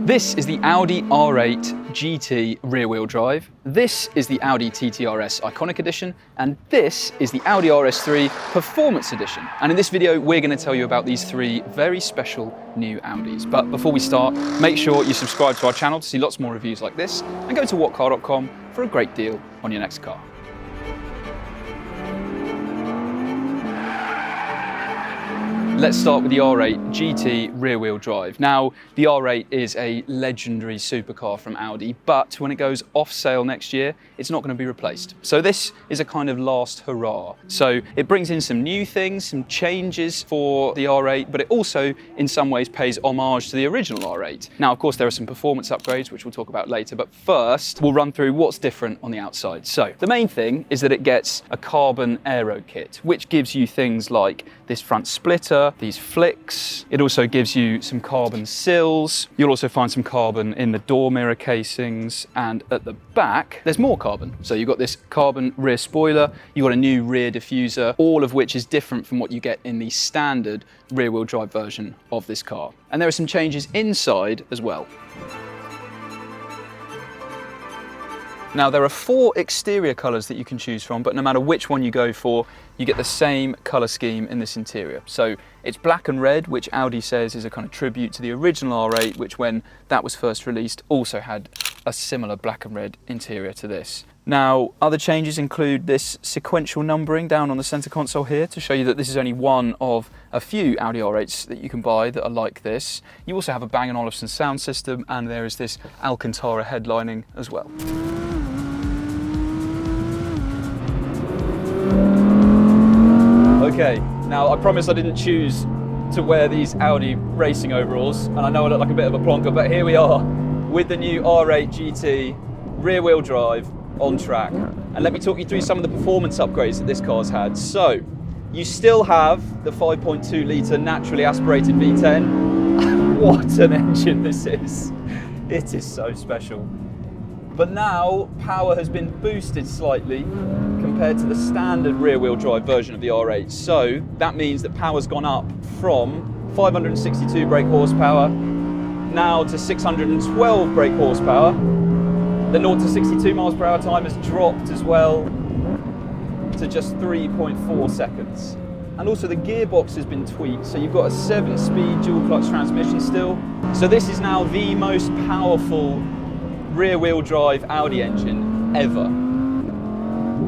This is the Audi R8 GT rear-wheel drive. This is the Audi TT RS Iconic Edition, and this is the Audi RS3 Performance Edition. And in this video, we're going to tell you about these three very special new Audis. But before we start, make sure you subscribe to our channel to see lots more reviews like this, and go to whatcar.com for a great deal on your next car. Let's start with the R8 GT rear-wheel drive. Now, the R8 is a legendary supercar from Audi, but when it goes off sale next year, it's not going to be replaced. So this is a kind of last hurrah. So it brings in some new things, some changes for the R8, but it also, in some ways, pays homage to the original R8. Now, of course, there are some performance upgrades, which we'll talk about later, but first, we'll run through what's different on the outside. So the main thing is that it gets a carbon aero kit, which gives you things like this front splitter, these flicks. It also gives you some carbon sills. You'll also find some carbon in the door mirror casings, and at the back there's more carbon. So you've got this carbon rear spoiler, you've got a new rear diffuser, all of which is different from what you get in the standard rear-wheel drive version of this car. And there are some changes inside as well. Now, there are 4 exterior colours that you can choose from, but no matter which one you go for, you get the same colour scheme in this interior. So it's black and red, which Audi says is a kind of tribute to the original R8, which when that was first released also had a similar black and red interior to this. Now, other changes include this sequential numbering down on the centre console here to show you that this is only one of a few Audi R8s that you can buy that are like this. You also have a Bang & Olufsen sound system, and there is this Alcantara headlining as well. Okay, now I promise I didn't choose to wear these Audi racing overalls, and I know I look like a bit of a plonker, but here we are with the new R8 GT rear-wheel drive on track. And let me talk you through some of the performance upgrades that this car's had. So, you still have the 5.2 litre naturally aspirated V10. What an engine this is. It is so special. But now, power has been boosted slightly compared to the standard rear-wheel drive version of the R8. So that means that power's gone up from 562 brake horsepower now to 612 brake horsepower. The 0 to 62 miles per hour time has dropped as well to just 3.4 seconds. And also the gearbox has been tweaked, so you've got a 7-speed dual-clutch transmission still. So this is now the most powerful rear-wheel drive Audi engine ever.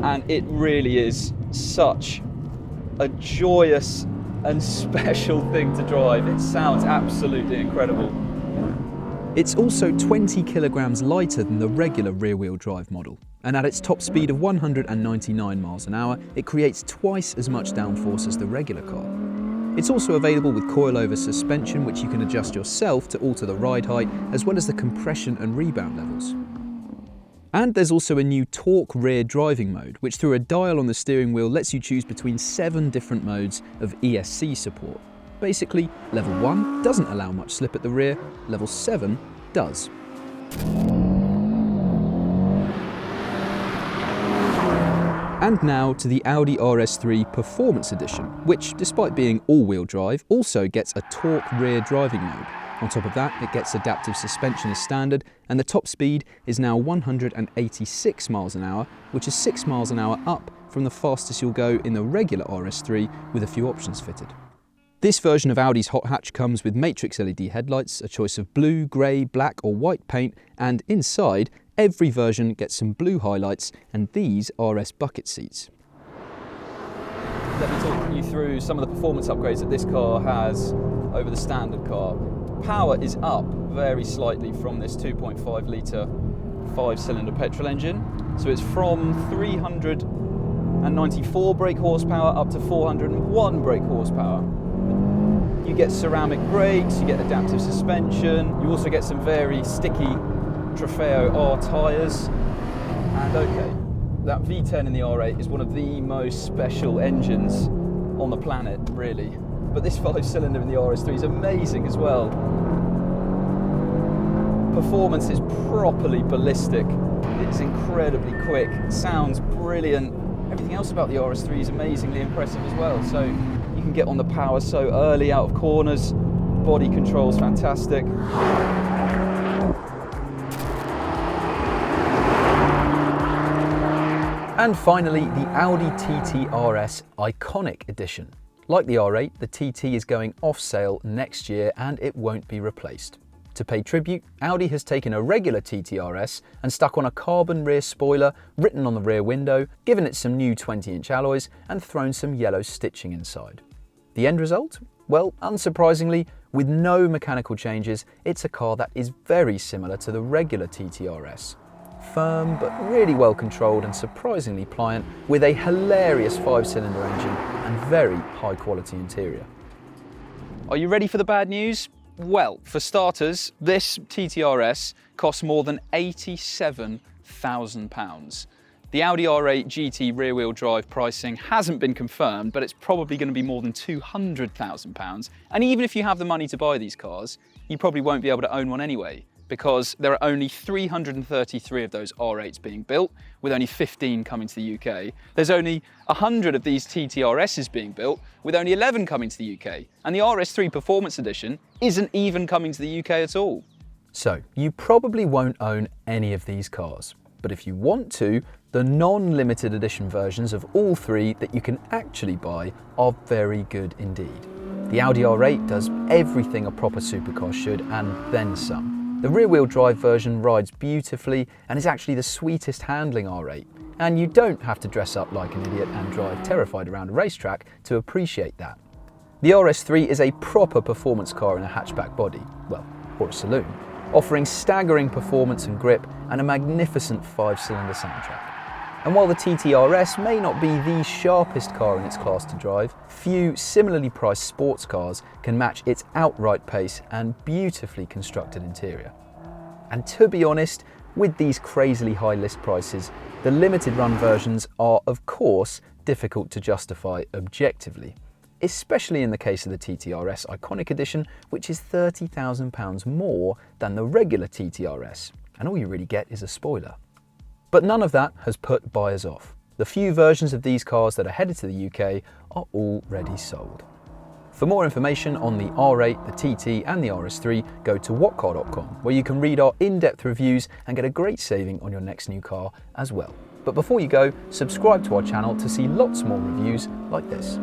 And it really is such a joyous and special thing to drive. It sounds absolutely incredible. It's also 20 kilograms lighter than the regular rear-wheel drive model. And at its top speed of 199 miles an hour, it creates twice as much downforce as the regular car. It's also available with coilover suspension, which you can adjust yourself to alter the ride height, as well as the compression and rebound levels. And there's also a new torque rear driving mode, which through a dial on the steering wheel lets you choose between 7 different modes of ESC support. Basically, level 1 doesn't allow much slip at the rear, level 7 does. And now to the Audi RS3 Performance Edition, which, despite being all-wheel drive, also gets a torque rear driving mode. On top of that, it gets adaptive suspension as standard, and the top speed is now 186 miles an hour, which is 6 miles an hour up from the fastest you'll go in the regular RS3 with a few options fitted. This version of Audi's hot hatch comes with matrix LED headlights, a choice of blue, grey, black or white paint, and inside, every version gets some blue highlights and these RS bucket seats. Let me talk you through some of the performance upgrades that this car has over the standard car. Power is up very slightly from this 2.5 litre 5-cylinder petrol engine. So it's from 394 brake horsepower up to 401 brake horsepower. You get ceramic brakes, you get adaptive suspension, you also get some very sticky Trofeo R tyres. And okay, that V10 in the R8 is one of the most special engines on the planet, really. But this 5-cylinder in the RS3 is amazing as well. Performance is properly ballistic. It's incredibly quick, it sounds brilliant. Everything else about the RS3 is amazingly impressive as well. So you can get on the power so early out of corners. Body control's fantastic. And finally, the Audi TT RS Iconic Edition. Like the R8, the TT is going off sale next year and it won't be replaced. To pay tribute, Audi has taken a regular TT RS and stuck on a carbon rear spoiler written on the rear window, given it some new 20-inch alloys and thrown some yellow stitching inside. The end result? Well, unsurprisingly, with no mechanical changes, it's a car that is very similar to the regular TT RS. Firm but really well controlled and surprisingly pliant, with a hilarious 5-cylinder engine and very high quality interior. Are you ready for the bad news? Well, for starters, this TT RS costs more than £87,000. The Audi R8 GT rear-wheel drive pricing hasn't been confirmed, but it's probably going to be more than £200,000. And even if you have the money to buy these cars, you probably won't be able to own one anyway, because there are only 333 of those R8s being built, with only 15 coming to the UK. There's only 100 of these TT RSs being built, with only 11 coming to the UK. And the RS3 Performance Edition isn't even coming to the UK at all. So, you probably won't own any of these cars. But if you want to, the non-limited edition versions of all three that you can actually buy are very good indeed. The Audi R8 does everything a proper supercar should, and then some. The rear-wheel drive version rides beautifully and is actually the sweetest handling R8. And you don't have to dress up like an idiot and drive terrified around a racetrack to appreciate that. The RS3 is a proper performance car in a hatchback body, well, or a saloon, offering staggering performance and grip and a magnificent 5-cylinder soundtrack. And while the TT RS may not be the sharpest car in its class to drive, few similarly priced sports cars can match its outright pace and beautifully constructed interior. And to be honest, with these crazily high list prices, the limited run versions are of course difficult to justify objectively, especially in the case of the TT RS Iconic Edition, which is £30,000 more than the regular TT RS, and all you really get is a spoiler. But none of that has put buyers off. The few versions of these cars that are headed to the UK are already sold. For more information on the R8, the TT and the RS3, go to whatcar.com, where you can read our in-depth reviews and get a great saving on your next new car as well. But before you go, subscribe to our channel to see lots more reviews like this.